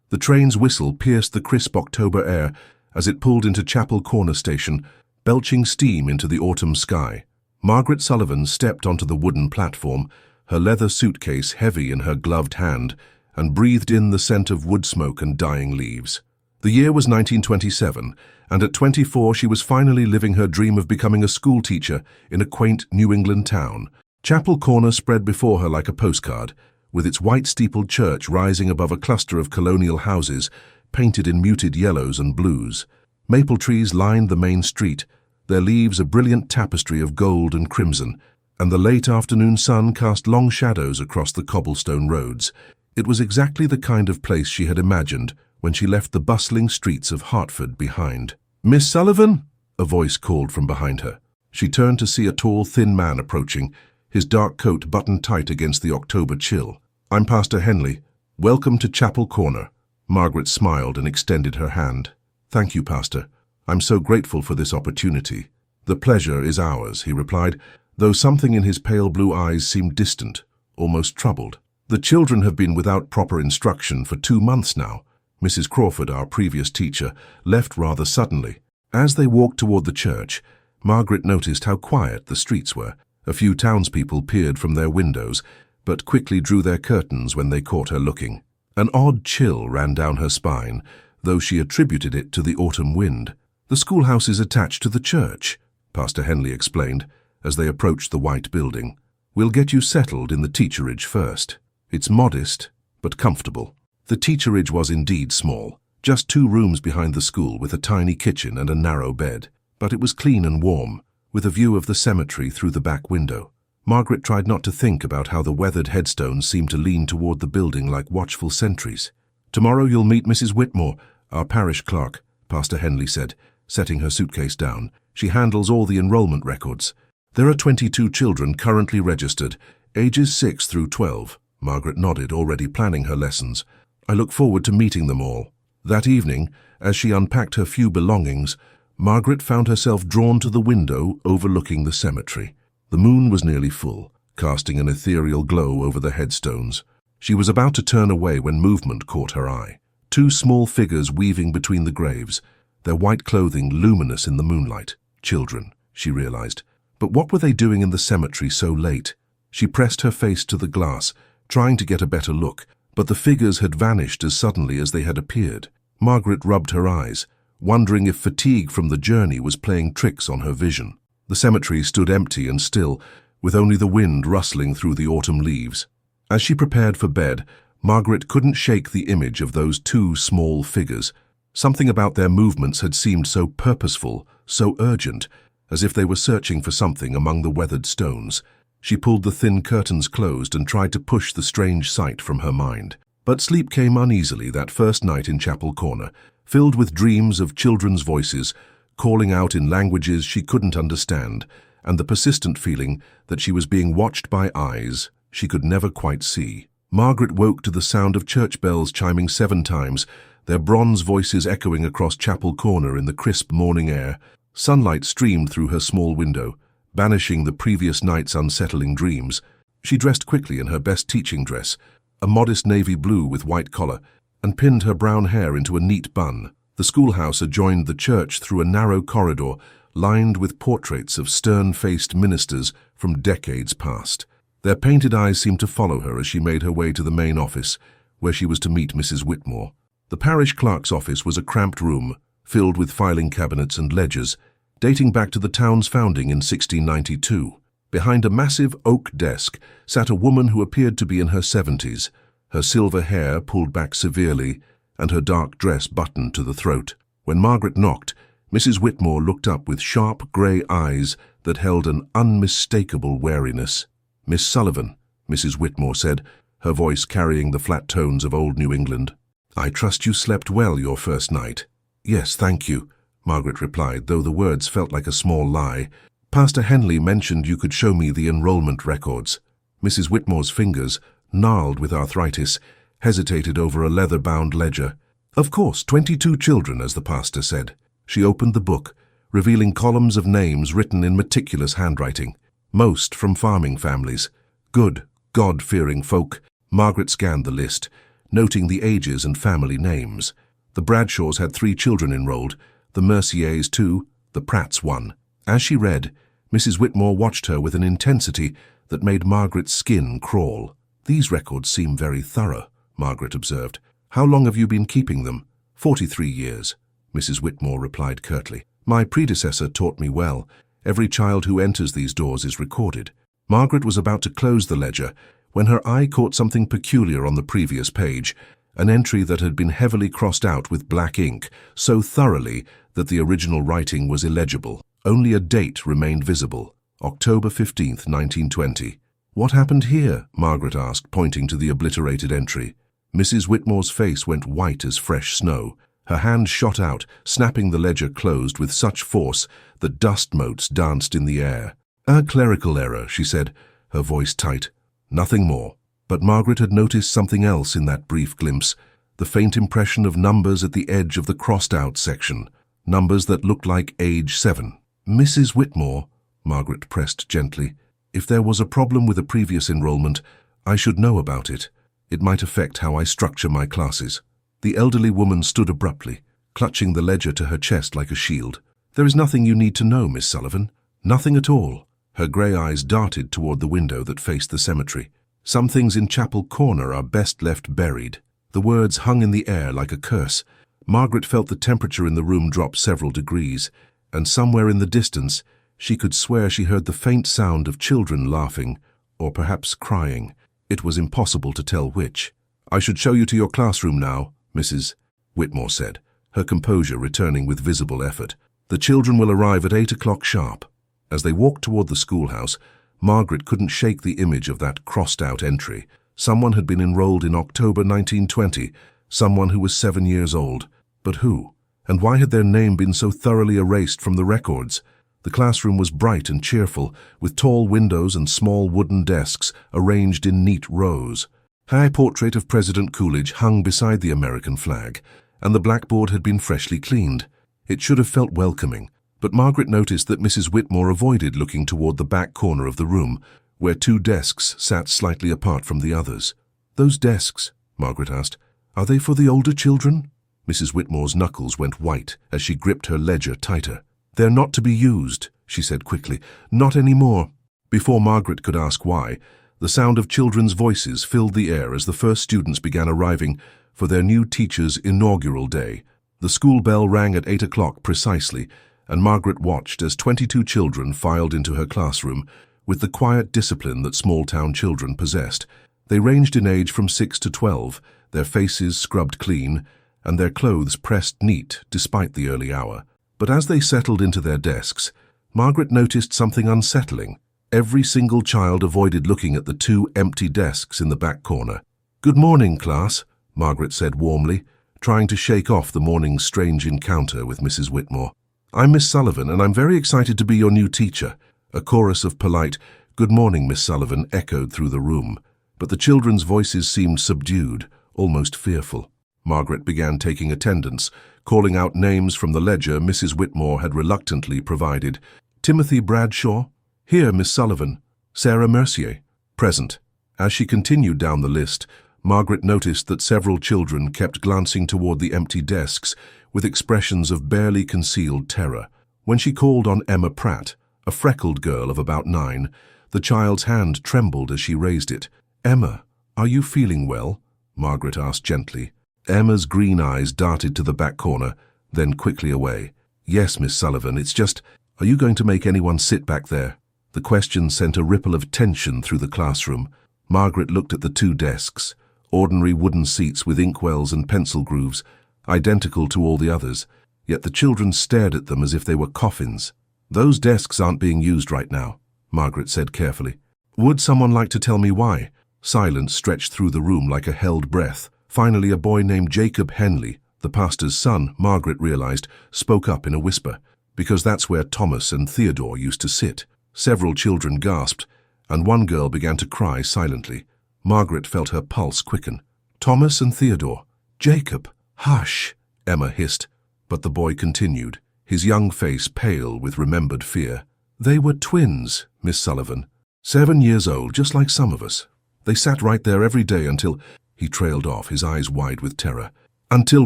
The train's whistle pierced the crisp October air as it pulled into Chapel Corner Station, belching steam into the autumn sky. Margaret Sullivan stepped onto the wooden platform, her leather suitcase heavy in her gloved hand, and breathed in the scent of wood smoke and dying leaves. The year was 1927, and at 24 she was finally living her dream of becoming a schoolteacher in a quaint New England town. Chapel Corner spread before her like a postcard, with its white-steepled church rising above a cluster of colonial houses painted in muted yellows and blues. Maple trees lined the main street, their leaves a brilliant tapestry of gold and crimson, and the late afternoon sun cast long shadows across the cobblestone roads. It was exactly the kind of place she had imagined when she left the bustling streets of Hartford behind. "Miss Sullivan?" a voice called from behind her. She turned to see a tall, thin man approaching, his dark coat buttoned tight against the October chill. "I'm Pastor Henley. Welcome to Chapel Corner." Margaret smiled and extended her hand. "Thank you, Pastor. I'm so grateful for this opportunity." "The pleasure is ours," he replied, though something in his pale blue eyes seemed distant, almost troubled. "The children have been without proper instruction for 2 months now. Mrs. Crawford, our previous teacher, left rather suddenly." As they walked toward the church, Margaret noticed how quiet the streets were. A few townspeople peered from their windows, but quickly drew their curtains when they caught her looking. An odd chill ran down her spine, though she attributed it to the autumn wind. "The schoolhouse is attached to the church," Pastor Henley explained, as they approached the white building. "We'll get you settled in the teacherage first. It's modest, but comfortable." The teacherage was indeed small, just 2 rooms behind the school with a tiny kitchen and a narrow bed. But it was clean and warm, with a view of the cemetery through the back window. Margaret tried not to think about how the weathered headstones seemed to lean toward the building like watchful sentries. "Tomorrow you'll meet Mrs. Whitmore, our parish clerk," Pastor Henley said, setting her suitcase down. "She handles all the enrollment records. There are 22 children currently registered, ages 6 through 12. Margaret nodded, already planning her lessons. "I look forward to meeting them all." That evening, as she unpacked her few belongings, Margaret found herself drawn to the window overlooking the cemetery. The moon was nearly full, casting an ethereal glow over the headstones. She was about to turn away when movement caught her eye. 2 small figures weaving between the graves, their white clothing luminous in the moonlight. Children, she realized. But what were they doing in the cemetery so late? She pressed her face to the glass, trying to get a better look, but the figures had vanished as suddenly as they had appeared. Margaret rubbed her eyes, wondering if fatigue from the journey was playing tricks on her vision. The cemetery stood empty and still, with only the wind rustling through the autumn leaves. As she prepared for bed, Margaret couldn't shake the image of those 2 small figures. Something about their movements had seemed so purposeful, so urgent, as if they were searching for something among the weathered stones. She pulled the thin curtains closed and tried to push the strange sight from her mind. But sleep came uneasily that first night in Chapel Corner, filled with dreams of children's voices, calling out in languages she couldn't understand, and the persistent feeling that she was being watched by eyes she could never quite see. Margaret woke to the sound of church bells chiming 7 times, their bronze voices echoing across Chapel Corner in the crisp morning air. Sunlight streamed through her small window, banishing the previous night's unsettling dreams. She dressed quickly in her best teaching dress, a modest navy blue with white collar, and pinned her brown hair into a neat bun. The schoolhouse adjoined the church through a narrow corridor lined with portraits of stern-faced ministers from decades past. Their painted eyes seemed to follow her as she made her way to the main office, where she was to meet Mrs. Whitmore. The parish clerk's office was a cramped room, filled with filing cabinets and ledgers, dating back to the town's founding in 1692. Behind a massive oak desk sat a woman who appeared to be in her 70s, her silver hair pulled back severely and her dark dress buttoned to the throat. When Margaret knocked, Mrs. Whitmore looked up with sharp grey eyes that held an unmistakable wariness. "Miss Sullivan," Mrs. Whitmore said, her voice carrying the flat tones of old New England. "I trust you slept well your first night." "Yes, thank you," Margaret replied, though the words felt like a small lie. "Pastor Henley mentioned you could show me the enrollment records." Mrs. Whitmore's fingers, gnarled with arthritis, hesitated over a leather-bound ledger. "Of course, 22 children, as the pastor said." She opened the book, revealing columns of names written in meticulous handwriting, most from farming families. Good, God-fearing folk. Margaret scanned the list, noting the ages and family names. The Bradshaws had 3 children enrolled, the Merciers 2, the Pratts 1. As she read, Mrs. Whitmore watched her with an intensity that made Margaret's skin crawl. "These records seem very thorough," Margaret observed. "How long have you been keeping them?" 43 years, Mrs. Whitmore replied curtly. "My predecessor taught me well. Every child who enters these doors is recorded." Margaret was about to close the ledger when her eye caught something peculiar on the previous page, an entry that had been heavily crossed out with black ink, so thoroughly that the original writing was illegible. Only a date remained visible, October 15th, 1920. "What happened here?" Margaret asked, pointing to the obliterated entry. Mrs. Whitmore's face went white as fresh snow. Her hand shot out, snapping the ledger closed with such force that dust motes danced in the air. "A clerical error," she said, her voice tight. Nothing more. But Margaret had noticed something else in that brief glimpse, the faint impression of numbers at the edge of the crossed-out section, numbers that looked like age 7. "Mrs. Whitmore," Margaret pressed gently, "if there was a problem with a previous enrollment, I should know about it. It might affect how I structure my classes." The elderly woman stood abruptly, clutching the ledger to her chest like a shield. "There is nothing you need to know, Miss Sullivan. Nothing at all." Her grey eyes darted toward the window that faced the cemetery. "Some things in Chapel Corner are best left buried." The words hung in the air like a curse. Margaret felt the temperature in the room drop several degrees, and somewhere in the distance she could swear she heard the faint sound of children laughing, or perhaps crying. It was impossible to tell which. "I should show you to your classroom now," Mrs. Whitmore said, her composure returning with visible effort. "The children will arrive at 8 o'clock sharp." As they walked toward the schoolhouse, Margaret couldn't shake the image of that crossed-out entry. Someone had been enrolled in October 1920, someone who was 7 years old. But who? And why had their name been so thoroughly erased from the records? The classroom was bright and cheerful, with tall windows and small wooden desks arranged in neat rows. A high portrait of President Coolidge hung beside the American flag, and the blackboard had been freshly cleaned. It should have felt welcoming. But Margaret noticed that Mrs. Whitmore avoided looking toward the back corner of the room, where 2 desks sat slightly apart from the others. "Those desks," Margaret asked, "are they for the older children?" Mrs. Whitmore's knuckles went white as she gripped her ledger tighter. "They're not to be used," she said quickly. "Not anymore." Before Margaret could ask why, the sound of children's voices filled the air as the first students began arriving for their new teacher's inaugural day. The school bell rang at 8 o'clock precisely, and Margaret watched as 22 children filed into her classroom with the quiet discipline that small-town children possessed. They ranged in age from 6 to 12, their faces scrubbed clean, and their clothes pressed neat despite the early hour. But as they settled into their desks, Margaret noticed something unsettling. Every single child avoided looking at the 2 empty desks in the back corner. "Good morning, class," Margaret said warmly, trying to shake off the morning's strange encounter with Mrs. Whitmore. "I'm Miss Sullivan, and I'm very excited to be your new teacher." A chorus of polite, "Good morning, Miss Sullivan," echoed through the room, but the children's voices seemed subdued, almost fearful. Margaret began taking attendance, calling out names from the ledger Mrs. Whitmore had reluctantly provided. "Timothy Bradshaw? Here, Miss Sullivan. Sarah Mercier? Present." As she continued down the list, Margaret noticed that several children kept glancing toward the empty desks with expressions of barely concealed terror. When she called on Emma Pratt, a freckled girl of about 9, the child's hand trembled as she raised it. "Emma, are you feeling well?" Margaret asked gently. Emma's green eyes darted to the back corner, then quickly away. "Yes, Miss Sullivan, it's just, are you going to make anyone sit back there?" The question sent a ripple of tension through the classroom. Margaret looked at the 2 desks, ordinary wooden seats with inkwells and pencil grooves, identical to all the others, yet the children stared at them as if they were coffins. "Those desks aren't being used right now," Margaret said carefully. "Would someone like to tell me why?" Silence stretched through the room like a held breath. Finally, a boy named Jacob Henley, the pastor's son, Margaret realized, spoke up in a whisper, "Because that's where Thomas and Theodore used to sit." Several children gasped, and one girl began to cry silently. Margaret felt her pulse quicken. "Thomas and Theodore. Jacob, hush," Emma hissed, but the boy continued, his young face pale with remembered fear. "They were twins, Miss Sullivan. 7 years old, just like some of us. They sat right there every day until..." He trailed off, his eyes wide with terror. "Until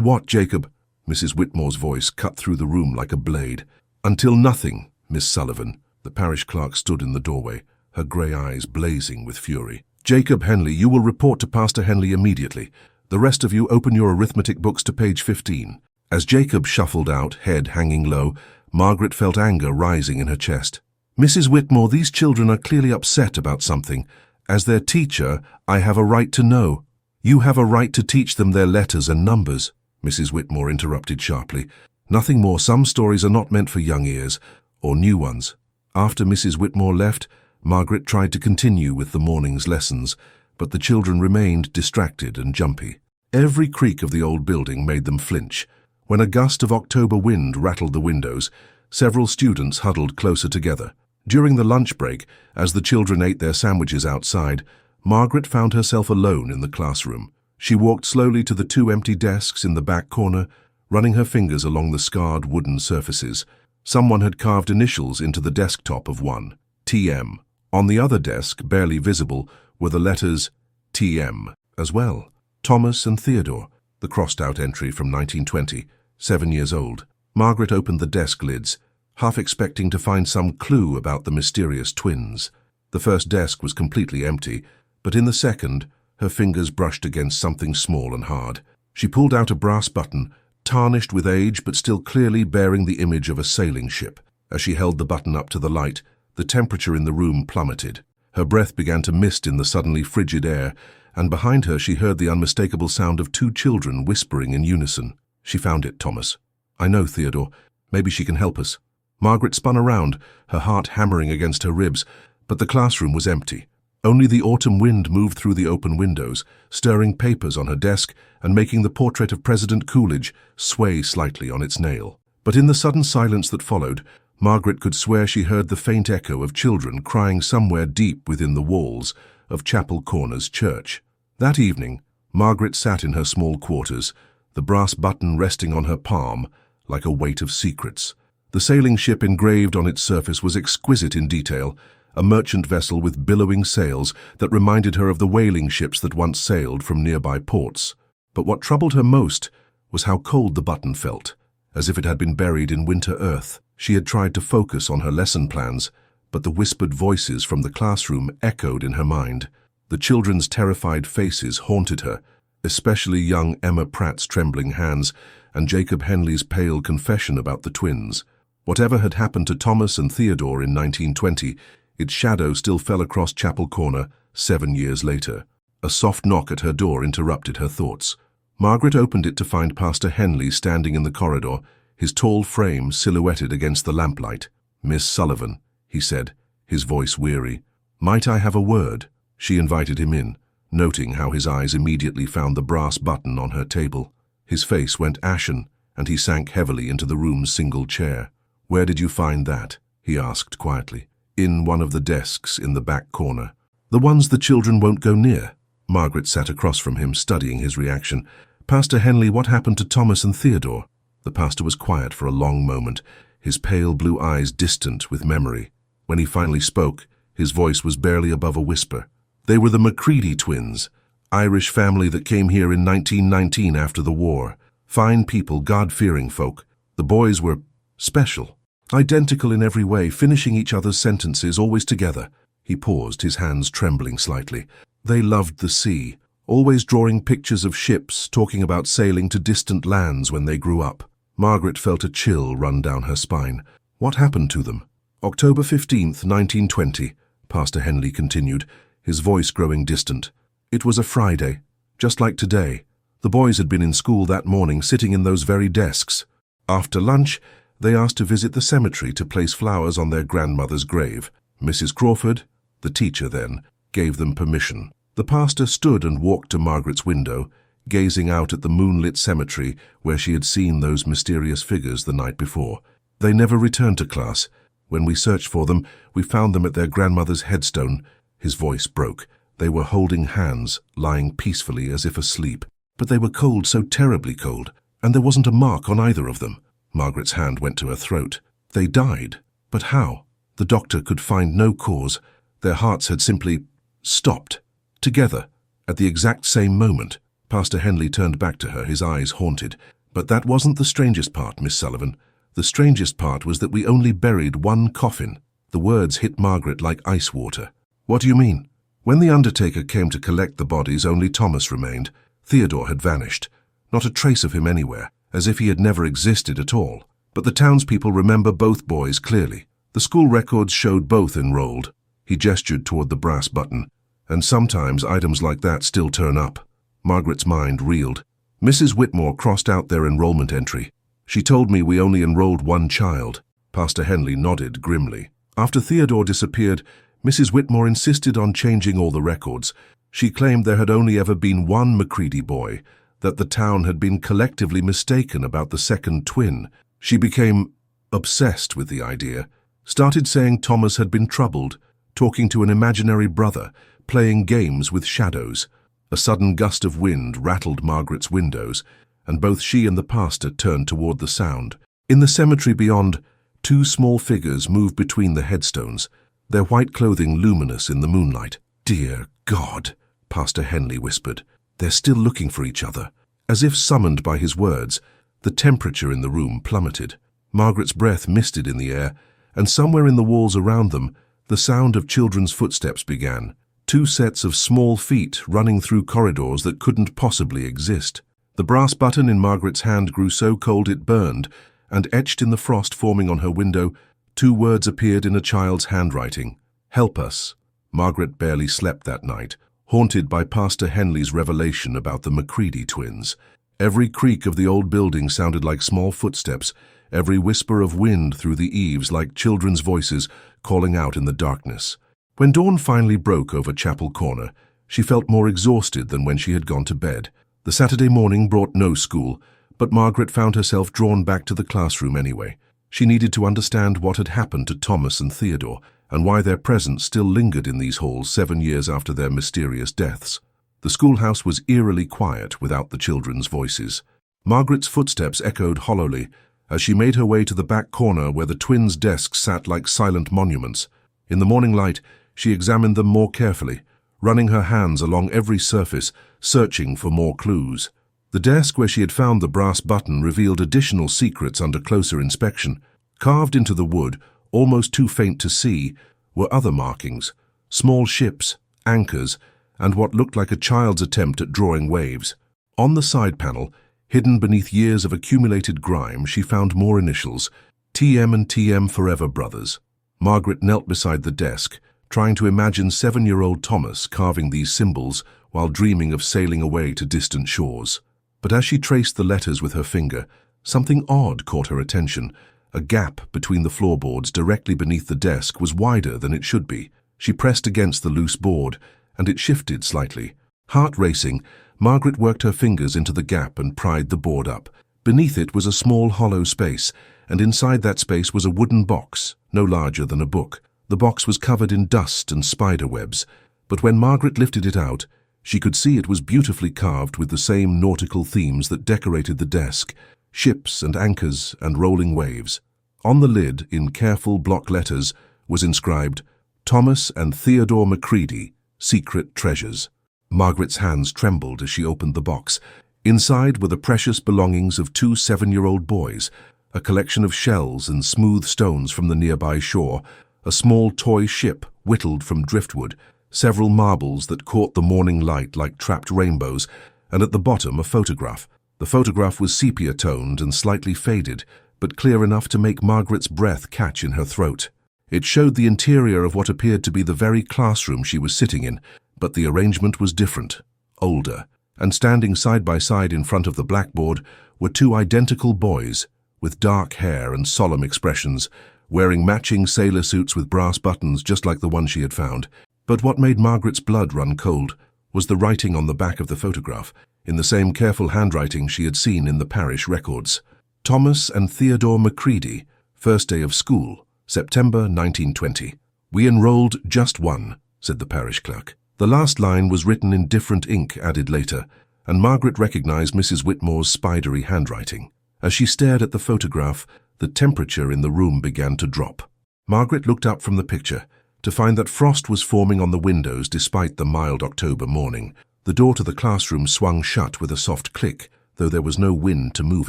what, Jacob?" Mrs. Whitmore's voice cut through the room like a blade. "Until nothing, Miss Sullivan." The parish clerk stood in the doorway, her grey eyes blazing with fury. "Jacob Henley, you will report to Pastor Henley immediately. The rest of you open your arithmetic books to page 15. As Jacob shuffled out, head hanging low, Margaret felt anger rising in her chest. "Mrs. Whitmore, these children are clearly upset about something. As their teacher, I have a right to know." "You have a right to teach them their letters and numbers," Mrs. Whitmore interrupted sharply. "Nothing more. Some stories are not meant for young ears, or new ones." After Mrs. Whitmore left, Margaret tried to continue with the morning's lessons, but the children remained distracted and jumpy. Every creak of the old building made them flinch. When a gust of October wind rattled the windows, several students huddled closer together. During the lunch break, as the children ate their sandwiches outside, Margaret found herself alone in the classroom. She walked slowly to the two empty desks in the back corner, running her fingers along the scarred wooden surfaces. Someone had carved initials into the desktop of one, TM. On the other desk, barely visible, were the letters TM as well. Thomas and Theodore, the crossed-out entry from 1920, 7 years old. Margaret opened the desk lids, half expecting to find some clue about the mysterious twins. The first desk was completely empty, but in the second, her fingers brushed against something small and hard. She pulled out a brass button, tarnished with age but still clearly bearing the image of a sailing ship. As she held the button up to the light, the temperature in the room plummeted. Her breath began to mist in the suddenly frigid air, and behind her she heard the unmistakable sound of two children whispering in unison. "She found it, Thomas." "I know, Theodore. Maybe she can help us." Margaret spun around, her heart hammering against her ribs, but the classroom was empty. Only the autumn wind moved through the open windows, stirring papers on her desk and making the portrait of President Coolidge sway slightly on its nail. But in the sudden silence that followed, Margaret could swear she heard the faint echo of children crying somewhere deep within the walls of Chapel Corners Church. That evening, Margaret sat in her small quarters, the brass button resting on her palm like a weight of secrets. The sailing ship engraved on its surface was exquisite in detail, a merchant vessel with billowing sails that reminded her of the whaling ships that once sailed from nearby ports. But what troubled her most was how cold the button felt, as if it had been buried in winter earth. She had tried to focus on her lesson plans, but the whispered voices from the classroom echoed in her mind. The children's terrified faces haunted her, especially young Emma Pratt's trembling hands and Jacob Henley's pale confession about the twins. Whatever had happened to Thomas and Theodore in 1920, its shadow still fell across Chapel Corner 7 years later. A soft knock at her door interrupted her thoughts. Margaret opened it to find Pastor Henley standing in the corridor, his tall frame silhouetted against the lamplight. "Miss Sullivan," he said, his voice weary. "Might I have a word?" She invited him in, noting how his eyes immediately found the brass button on her table. His face went ashen, and he sank heavily into the room's single chair. "Where did you find that?" he asked quietly. "In one of the desks in the back corner." "The ones the children won't go near?" Margaret sat across from him, studying his reaction. "Pastor Henley, what happened to Thomas and Theodore?" The pastor was quiet for a long moment, his pale blue eyes distant with memory. When he finally spoke, his voice was barely above a whisper. "They were the Macready twins, Irish family that came here in 1919 after the war. Fine people, God-fearing folk. The boys were special, identical in every way, finishing each other's sentences, always together." He paused, his hands trembling slightly. "They loved the sea, always drawing pictures of ships, talking about sailing to distant lands when they grew up." Margaret felt a chill run down her spine. "What happened to them?" "October 15th, 1920, Pastor Henley continued, his voice growing distant. "It was a Friday, just like today. The boys had been in school that morning, sitting in those very desks. After lunch, they asked to visit the cemetery to place flowers on their grandmother's grave. Mrs. Crawford, the teacher then, gave them permission." The pastor stood and walked to Margaret's window, gazing out at the moonlit cemetery where she had seen those mysterious figures the night before. "They never returned to class. When we searched for them, we found them at their grandmother's headstone." His voice broke. "They were holding hands, lying peacefully as if asleep. But they were cold, so terribly cold, and there wasn't a mark on either of them." Margaret's hand went to her throat. "They died. But how?" The doctor could find no cause. Their hearts had simply stopped, together, at the exact same moment. Pastor Henley turned back to her, his eyes haunted. "But that wasn't the strangest part, Miss Sullivan. The strangest part was that we only buried one coffin." The words hit Margaret like ice water. "What do you mean?" "When the undertaker came to collect the bodies, only Thomas remained. Theodore had vanished. Not a trace of him anywhere, as if he had never existed at all. But the townspeople remember both boys clearly. The school records showed both enrolled." He gestured toward the brass button. "And sometimes items like that still turn up." Margaret's mind reeled. Mrs. Whitmore crossed out their enrollment entry. "She told me we only enrolled one child." Pastor Henley nodded grimly. "After Theodore disappeared, Mrs. Whitmore insisted on changing all the records. She claimed there had only ever been one Macready boy, that the town had been collectively mistaken about the second twin. She became obsessed with the idea, started saying Thomas had been troubled, talking to an imaginary brother, playing games with shadows." A sudden gust of wind rattled Margaret's windows, and both she and the pastor turned toward the sound. In the cemetery beyond, two small figures moved between the headstones, their white clothing luminous in the moonlight. "Dear God," Pastor Henley whispered. "They're still looking for each other." As if summoned by his words, the temperature in the room plummeted. Margaret's breath misted in the air, and somewhere in the walls around them, the sound of children's footsteps began. Two sets of small feet running through corridors that couldn't possibly exist. The brass button in Margaret's hand grew so cold it burned, and etched in the frost forming on her window, two words appeared in a child's handwriting. "Help us." Margaret barely slept that night, haunted by Pastor Henley's revelation about the Macready twins. Every creak of the old building sounded like small footsteps, every whisper of wind through the eaves like children's voices calling out in the darkness. When dawn finally broke over Chapel Corner, she felt more exhausted than when she had gone to bed. The Saturday morning brought no school, but Margaret found herself drawn back to the classroom anyway. She needed to understand what had happened to Thomas and Theodore, and why their presence still lingered in these halls 7 years after their mysterious deaths. The schoolhouse was eerily quiet without the children's voices. Margaret's footsteps echoed hollowly as she made her way to the back corner where the twins' desks sat like silent monuments. In the morning light, she examined them more carefully, running her hands along every surface, searching for more clues. The desk where she had found the brass button revealed additional secrets under closer inspection. Carved into the wood, almost too faint to see, were other markings, small ships, anchors, and what looked like a child's attempt at drawing waves. On the side panel, hidden beneath years of accumulated grime, she found more initials, TM and TM Forever Brothers. Margaret knelt beside the desk, trying to imagine 7-year-old Thomas carving these symbols while dreaming of sailing away to distant shores. But as she traced the letters with her finger, something odd caught her attention. A gap between the floorboards directly beneath the desk was wider than it should be. She pressed against the loose board, and it shifted slightly. Heart racing, Margaret worked her fingers into the gap and pried the board up. Beneath it was a small hollow space, and inside that space was a wooden box, no larger than a book. The box was covered in dust and spider webs, but when Margaret lifted it out, she could see it was beautifully carved with the same nautical themes that decorated the desk, ships and anchors and rolling waves. On the lid, in careful block letters, was inscribed, "Thomas and Theodore Macready, Secret Treasures." Margaret's hands trembled as she opened the box. Inside were the precious belongings of two 7-year-old boys, a collection of shells and smooth stones from the nearby shore, a small toy ship whittled from driftwood, several marbles that caught the morning light like trapped rainbows, and at the bottom a photograph. The photograph was sepia-toned and slightly faded, but clear enough to make Margaret's breath catch in her throat. It showed the interior of what appeared to be the very classroom she was sitting in, but the arrangement was different, older, and standing side by side in front of the blackboard were two identical boys, with dark hair and solemn expressions, wearing matching sailor suits with brass buttons just like the one she had found. But what made Margaret's blood run cold was the writing on the back of the photograph, in the same careful handwriting she had seen in the parish records. Thomas and Theodore Macready, first day of school, September 1920. "We enrolled just one," said the parish clerk. The last line was written in different ink added later, and Margaret recognized Mrs. Whitmore's spidery handwriting. As she stared at the photograph, the temperature in the room began to drop. Margaret looked up from the picture to find that frost was forming on the windows despite the mild October morning. The door to the classroom swung shut with a soft click, though there was no wind to move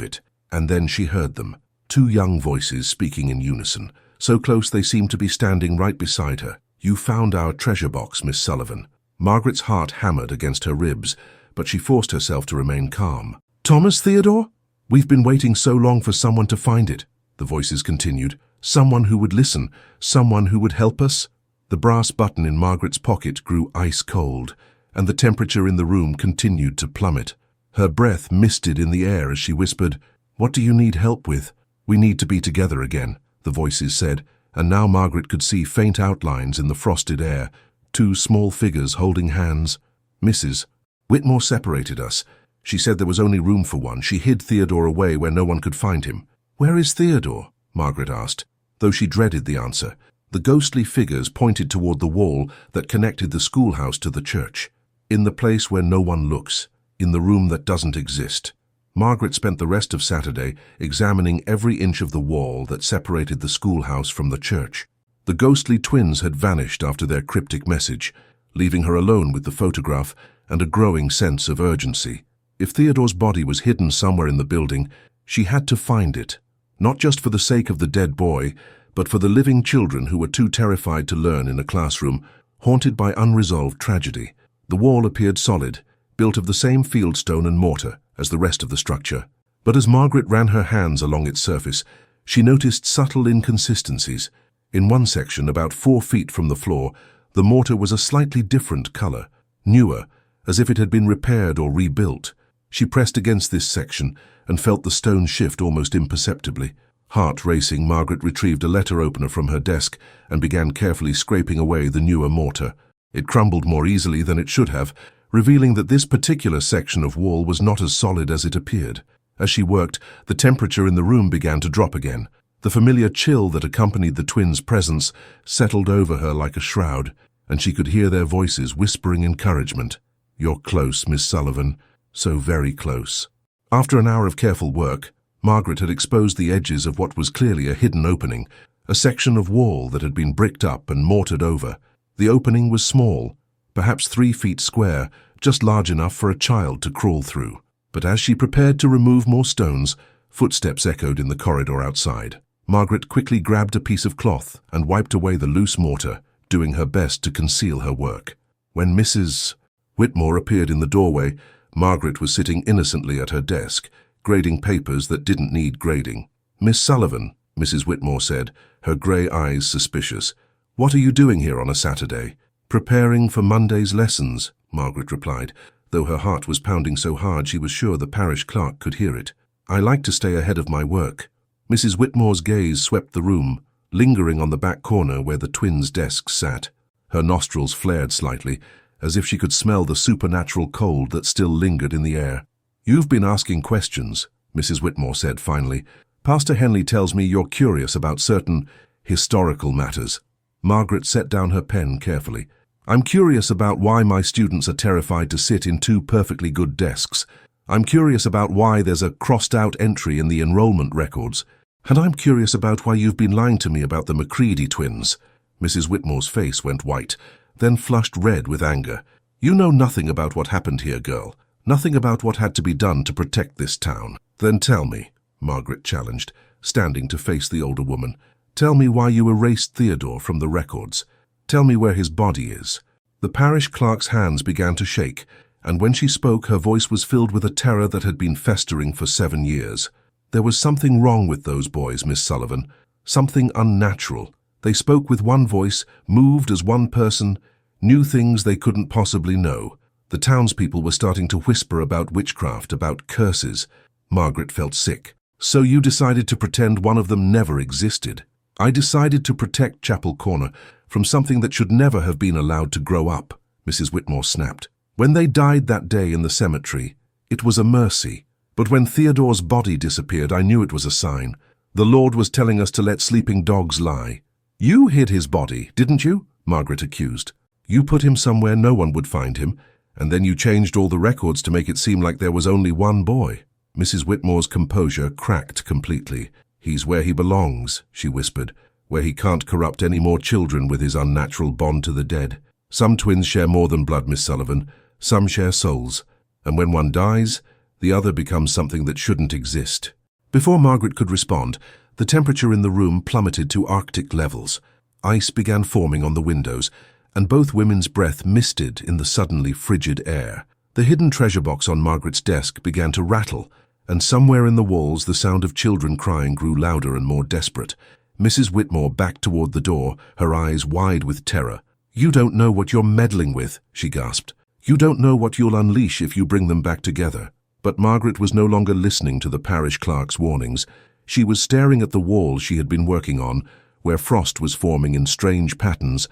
it. And then she heard them, two young voices speaking in unison, so close they seemed to be standing right beside her. "You found our treasure box, Miss Sullivan." Margaret's heart hammered against her ribs, but she forced herself to remain calm. "Thomas, Theodore? We've been waiting so long for someone to find it," the voices continued. "Someone who would listen, someone who would help us." The brass button in Margaret's pocket grew ice cold, and the temperature in the room continued to plummet. Her breath misted in the air as she whispered, "What do you need help with?" "We need to be together again," the voices said, and now Margaret could see faint outlines in the frosted air, two small figures holding hands. "Mrs. Whitmore separated us. She said there was only room for one. She hid Theodore away where no one could find him." "Where is Theodore?" Margaret asked, though she dreaded the answer. The ghostly figures pointed toward the wall that connected the schoolhouse to the church. "In the place where no one looks, in the room that doesn't exist." Margaret spent the rest of Saturday examining every inch of the wall that separated the schoolhouse from the church. The ghostly twins had vanished after their cryptic message, leaving her alone with the photograph and a growing sense of urgency. If Theodore's body was hidden somewhere in the building, she had to find it, not just for the sake of the dead boy, but for the living children who were too terrified to learn in a classroom, haunted by unresolved tragedy. The wall appeared solid, built of the same fieldstone and mortar as the rest of the structure. But as Margaret ran her hands along its surface, she noticed subtle inconsistencies. In one section, about 4 feet from the floor, the mortar was a slightly different color, newer, as if it had been repaired or rebuilt. She pressed against this section and felt the stone shift almost imperceptibly. Heart racing, Margaret retrieved a letter opener from her desk and began carefully scraping away the newer mortar. It crumbled more easily than it should have, revealing that this particular section of wall was not as solid as it appeared. As she worked, the temperature in the room began to drop again. The familiar chill that accompanied the twins' presence settled over her like a shroud, and she could hear their voices whispering encouragement. "You're close, Miss Sullivan, so very close." After an hour of careful work, Margaret had exposed the edges of what was clearly a hidden opening, a section of wall that had been bricked up and mortared over. The opening was small, perhaps 3 feet square, just large enough for a child to crawl through. But as she prepared to remove more stones, footsteps echoed in the corridor outside. Margaret quickly grabbed a piece of cloth and wiped away the loose mortar, doing her best to conceal her work. When Mrs. Whitmore appeared in the doorway, Margaret was sitting innocently at her desk, grading papers that didn't need grading. "Miss Sullivan," Mrs. Whitmore said, her grey eyes suspicious. "What are you doing here on a Saturday?" "Preparing for Monday's lessons," Margaret replied, though her heart was pounding so hard she was sure the parish clerk could hear it. "I like to stay ahead of my work." Mrs. Whitmore's gaze swept the room, lingering on the back corner where the twins' desks sat. Her nostrils flared slightly, as if she could smell the supernatural cold that still lingered in the air. "You've been asking questions," Mrs. Whitmore said finally. "Pastor Henley tells me you're curious about certain historical matters." Margaret set down her pen carefully. "I'm curious about why my students are terrified to sit in 2 perfectly good desks. I'm curious about why there's a crossed-out entry in the enrollment records. And I'm curious about why you've been lying to me about the Macready twins." Mrs. Whitmore's face went white, then flushed red with anger. "You know nothing about what happened here, girl. Nothing about what had to be done to protect this town." "Then tell me," Margaret challenged, standing to face the older woman. "Tell me why you erased Theodore from the records. Tell me where his body is." The parish clerk's hands began to shake, and when she spoke, her voice was filled with a terror that had been festering for 7 years. "There was something wrong with those boys, Miss Sullivan. Something unnatural. They spoke with one voice, moved as one person, knew things they couldn't possibly know. The townspeople were starting to whisper about witchcraft, about curses." Margaret felt sick. "So you decided to pretend one of them never existed." "I decided to protect Chapel Corner from something that should never have been allowed to grow up," Mrs. Whitmore snapped. "When they died that day in the cemetery, it was a mercy. But when Theodore's body disappeared, I knew it was a sign. The Lord was telling us to let sleeping dogs lie." "You hid his body, didn't you?" Margaret accused. "You put him somewhere no one would find him, and then you changed all the records to make it seem like there was only one boy." Mrs. Whitmore's composure cracked completely. "He's where he belongs," she whispered, "where he can't corrupt any more children with his unnatural bond to the dead. Some twins share more than blood, Miss Sullivan. some share souls, and when one dies, the other becomes something that shouldn't exist. Before Margaret could respond, the temperature in the room plummeted to Arctic levels. Ice began forming on the windows, and both women's breath misted in the suddenly frigid air. The hidden treasure box on Margaret's desk began to rattle, and somewhere in the walls the sound of children crying grew louder and more desperate. Mrs. Whitmore backed toward the door, her eyes wide with terror. "You don't know what you're meddling with," she gasped. "You don't know what you'll unleash if you bring them back together." But Margaret was no longer listening to the parish clerk's warnings. She was staring at the wall she had been working on, where frost was forming in strange patterns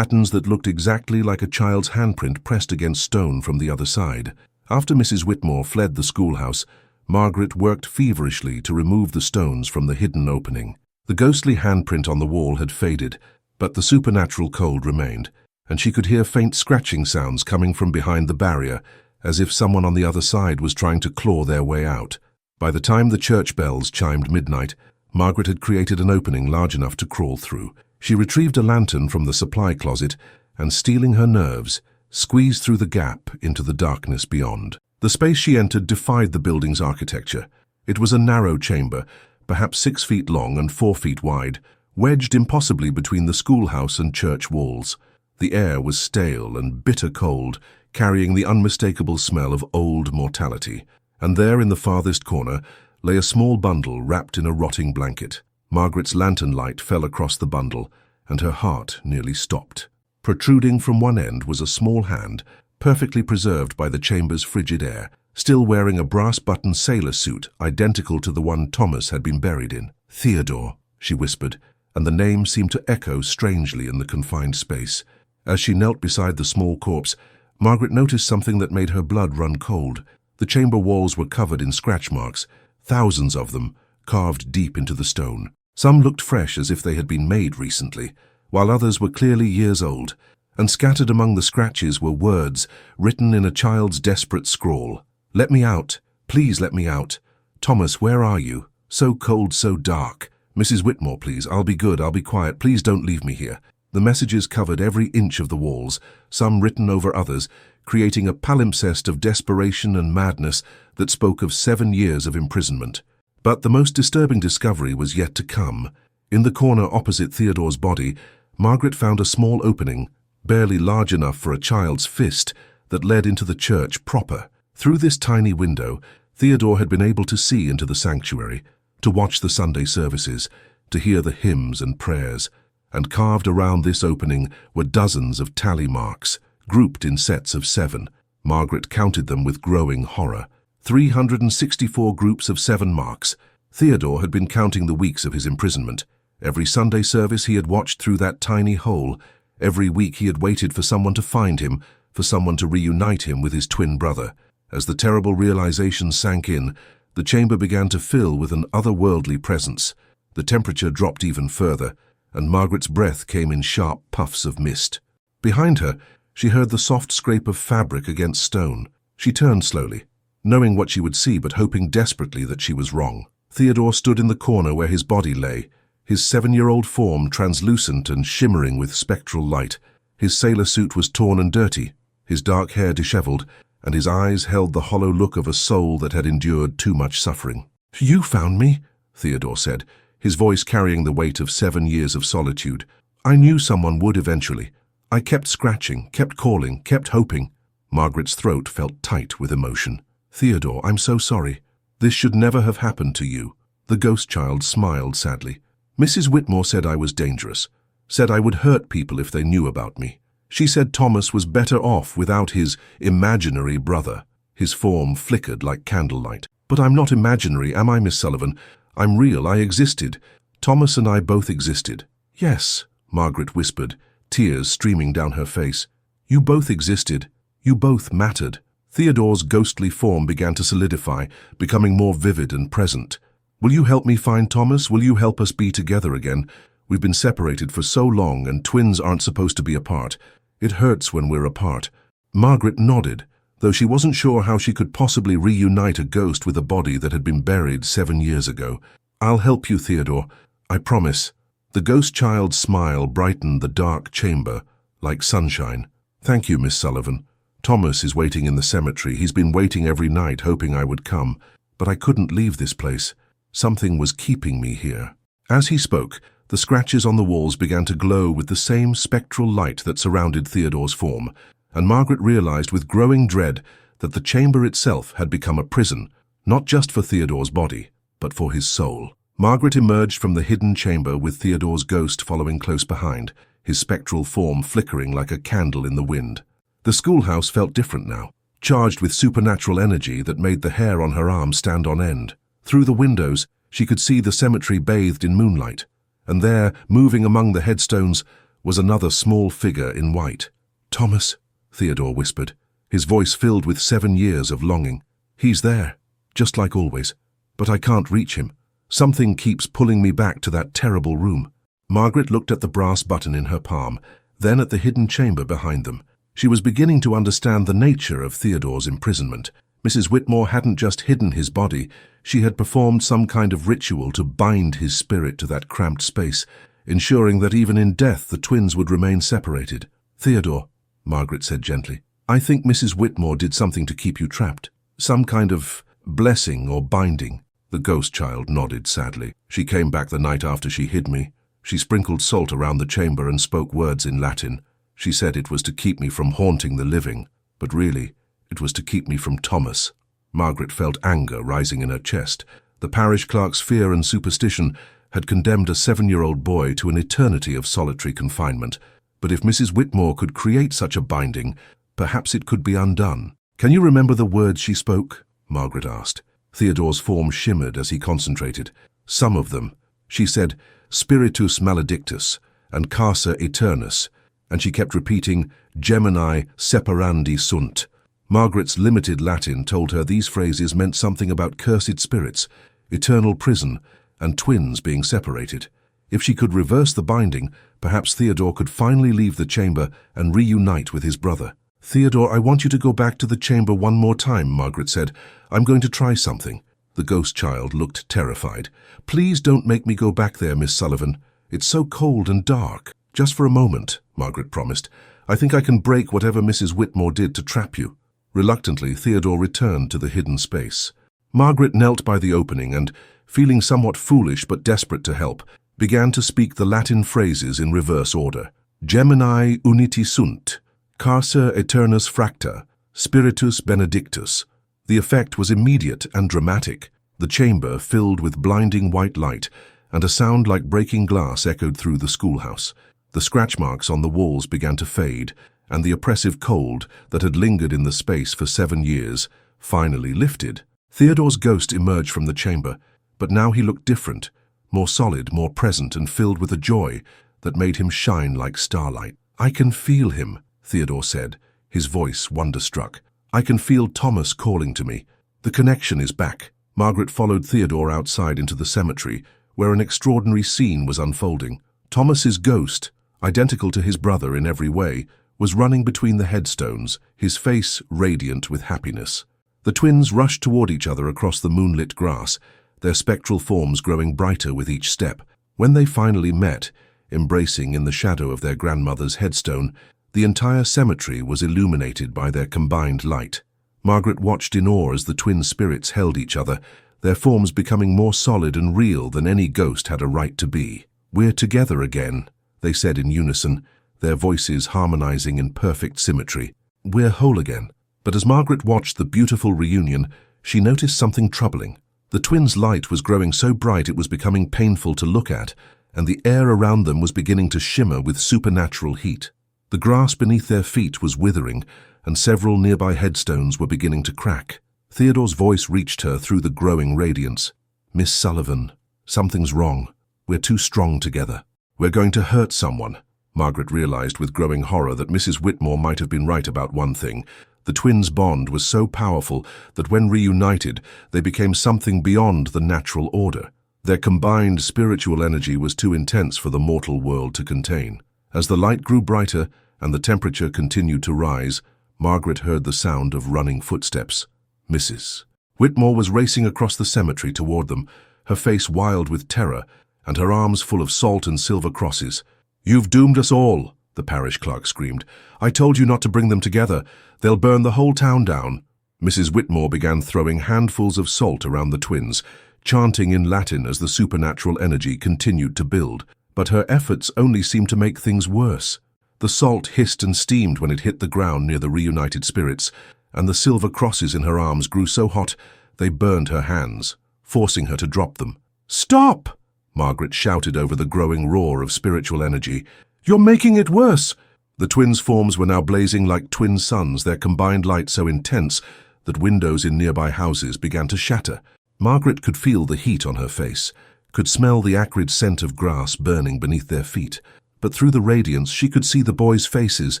that looked exactly like a child's handprint pressed against stone from the other side. After Mrs. Whitmore fled the schoolhouse, Margaret worked feverishly to remove the stones from the hidden opening. The ghostly handprint on the wall had faded, but the supernatural cold remained, and she could hear faint scratching sounds coming from behind the barrier, as if someone on the other side was trying to claw their way out. By the time the church bells chimed midnight, Margaret had created an opening large enough to crawl through. She retrieved a lantern from the supply closet and, steeling her nerves, squeezed through the gap into the darkness beyond. The space she entered defied the building's architecture. It was a narrow chamber, perhaps 6 feet long and 4 feet wide, wedged impossibly between the schoolhouse and church walls. The air was stale and bitter cold, carrying the unmistakable smell of old mortality. And there in the farthest corner lay a small bundle wrapped in a rotting blanket. Margaret's lantern light fell across the bundle, and her heart nearly stopped. Protruding from one end was a small hand, perfectly preserved by the chamber's frigid air, still wearing a brass-buttoned sailor suit identical to the one Thomas had been buried in. "Theodore," she whispered, and the name seemed to echo strangely in the confined space. As she knelt beside the small corpse, Margaret noticed something that made her blood run cold. The chamber walls were covered in scratch marks, thousands of them, carved deep into the stone. Some looked fresh, as if they had been made recently, while others were clearly years old, and scattered among the scratches were words written in a child's desperate scrawl. "Let me out. Please let me out. Thomas, where are you? So cold, so dark. Mrs. Whitmore, please. I'll be good. I'll be quiet. Please don't leave me here." The messages covered every inch of the walls, some written over others, creating a palimpsest of desperation and madness that spoke of 7 years of imprisonment. But the most disturbing discovery was yet to come. In the corner opposite Theodore's body, Margaret found a small opening, barely large enough for a child's fist, that led into the church proper. Through this tiny window, Theodore had been able to see into the sanctuary, to watch the Sunday services, to hear the hymns and prayers, and carved around this opening were dozens of tally marks, grouped in sets of 7. Margaret counted them with growing horror. 364 groups of 7 marks. Theodore had been counting the weeks of his imprisonment. Every Sunday service he had watched through that tiny hole. Every week he had waited for someone to find him, for someone to reunite him with his twin brother. As the terrible realization sank in, the chamber began to fill with an otherworldly presence. The temperature dropped even further, and Margaret's breath came in sharp puffs of mist. Behind her, she heard the soft scrape of fabric against stone. She turned slowly, knowing what she would see but hoping desperately that she was wrong. Theodore stood in the corner where his body lay, his 7-year-old form translucent and shimmering with spectral light. His sailor suit was torn and dirty, his dark hair disheveled, and his eyes held the hollow look of a soul that had endured too much suffering. "You found me," Theodore said, his voice carrying the weight of 7 years of solitude. "I knew someone would eventually. I kept scratching, kept calling, kept hoping." Margaret's throat felt tight with emotion. "Theodore, I'm so sorry. This should never have happened to you." The ghost child smiled sadly. "Mrs. Whitmore said I was dangerous, said I would hurt people if they knew about me. She said Thomas was better off without his imaginary brother." His form flickered like candlelight. "But I'm not imaginary, am I, Miss Sullivan? I'm real, I existed. Thomas and I both existed." "Yes," Margaret whispered, tears streaming down her face. "You both existed. You both mattered." Theodore's ghostly form began to solidify, becoming more vivid and present. "Will you help me find Thomas? Will you help us be together again? We've been separated for so long, and twins aren't supposed to be apart. It hurts when we're apart." Margaret nodded, though she wasn't sure how she could possibly reunite a ghost with a body that had been buried 7 years ago. "I'll help you, Theodore. I promise." The ghost child's smile brightened the dark chamber like sunshine. "Thank you, Miss Sullivan. Thomas is waiting in the cemetery. He's been waiting every night, hoping I would come. But I couldn't leave this place. Something was keeping me here." As he spoke, the scratches on the walls began to glow with the same spectral light that surrounded Theodore's form, and Margaret realized with growing dread that the chamber itself had become a prison, not just for Theodore's body, but for his soul. Margaret emerged from the hidden chamber with Theodore's ghost following close behind, his spectral form flickering like a candle in the wind. The schoolhouse felt different now, charged with supernatural energy that made the hair on her arm stand on end. Through the windows, she could see the cemetery bathed in moonlight, and there, moving among the headstones, was another small figure in white. "Thomas," Theodore whispered, his voice filled with 7 years of longing. "He's there, just like always, but I can't reach him. Something keeps pulling me back to that terrible room." Margaret looked at the brass button in her palm, then at the hidden chamber behind them. She was beginning to understand the nature of Theodore's imprisonment. Mrs. Whitmore hadn't just hidden his body, she had performed some kind of ritual to bind his spirit to that cramped space, ensuring that even in death the twins would remain separated. "Theodore," Margaret said gently, "I think Mrs. Whitmore did something to keep you trapped. Some kind of blessing or binding." The ghost child nodded sadly. "She came back the night after she hid me. She sprinkled salt around the chamber and spoke words in Latin. She said it was to keep me from haunting the living, but really, it was to keep me from Thomas." Margaret felt anger rising in her chest. The parish clerk's fear and superstition had condemned a 7-year-old boy to an eternity of solitary confinement. But if Mrs. Whitmore could create such a binding, perhaps it could be undone. "Can you remember the words she spoke?" Margaret asked. Theodore's form shimmered as he concentrated. "Some of them. She said, 'Spiritus maledictus' and 'Carcer aeternus,' and she kept repeating, 'Gemini separandi sunt.'" Margaret's limited Latin told her these phrases meant something about cursed spirits, eternal prison, and twins being separated. If she could reverse the binding, perhaps Theodore could finally leave the chamber and reunite with his brother. "Theodore, I want you to go back to the chamber one more time," Margaret said. "I'm going to try something." The ghost child looked terrified. "Please don't make me go back there, Miss Sullivan. It's so cold and dark." "Just for a moment," Margaret promised. "I think I can break whatever Mrs. Whitmore did to trap you." Reluctantly, Theodore returned to the hidden space. Margaret knelt by the opening and, feeling somewhat foolish but desperate to help, began to speak the Latin phrases in reverse order. "Gemini uniti sunt, carcer aeternus fracta, spiritus benedictus." The effect was immediate and dramatic. The chamber filled with blinding white light, and a sound like breaking glass echoed through the schoolhouse. The scratch marks on the walls began to fade, and the oppressive cold that had lingered in the space for 7 years finally lifted. Theodore's ghost emerged from the chamber, but now he looked different, more solid, more present, and filled with a joy that made him shine like starlight. "I can feel him," Theodore said, his voice wonderstruck. "I can feel Thomas calling to me. The connection is back." Margaret followed Theodore outside into the cemetery, where an extraordinary scene was unfolding. Thomas's ghost, identical to his brother in every way, was running between the headstones, his face radiant with happiness. The twins rushed toward each other across the moonlit grass, their spectral forms growing brighter with each step. When they finally met, embracing in the shadow of their grandmother's headstone, the entire cemetery was illuminated by their combined light. Margaret watched in awe as the twin spirits held each other, their forms becoming more solid and real than any ghost had a right to be. "We're together again," they said in unison, their voices harmonizing in perfect symmetry. "We're whole again." But as Margaret watched the beautiful reunion, she noticed something troubling. The twins' light was growing so bright it was becoming painful to look at, and the air around them was beginning to shimmer with supernatural heat. The grass beneath their feet was withering, and several nearby headstones were beginning to crack. Theodore's voice reached her through the growing radiance. "Miss Sullivan, something's wrong. We're too strong together. We're going to hurt someone." Margaret realized with growing horror that Mrs. Whitmore might have been right about one thing. The twins' bond was so powerful that when reunited, they became something beyond the natural order. Their combined spiritual energy was too intense for the mortal world to contain. As the light grew brighter and the temperature continued to rise, Margaret heard the sound of running footsteps. Mrs. Whitmore was racing across the cemetery toward them, her face wild with terror and her arms full of salt and silver crosses. "You've doomed us all," the parish clerk screamed. "I told you not to bring them together. They'll burn the whole town down." Mrs. Whitmore began throwing handfuls of salt around the twins, chanting in Latin as the supernatural energy continued to build. But her efforts only seemed to make things worse. The salt hissed and steamed when it hit the ground near the reunited spirits, and the silver crosses in her arms grew so hot they burned her hands, forcing her to drop them. "Stop!" Margaret shouted over the growing roar of spiritual energy. "You're making it worse!" The twins' forms were now blazing like twin suns, their combined light so intense that windows in nearby houses began to shatter. Margaret could feel the heat on her face, could smell the acrid scent of grass burning beneath their feet. But through the radiance she could see the boys' faces,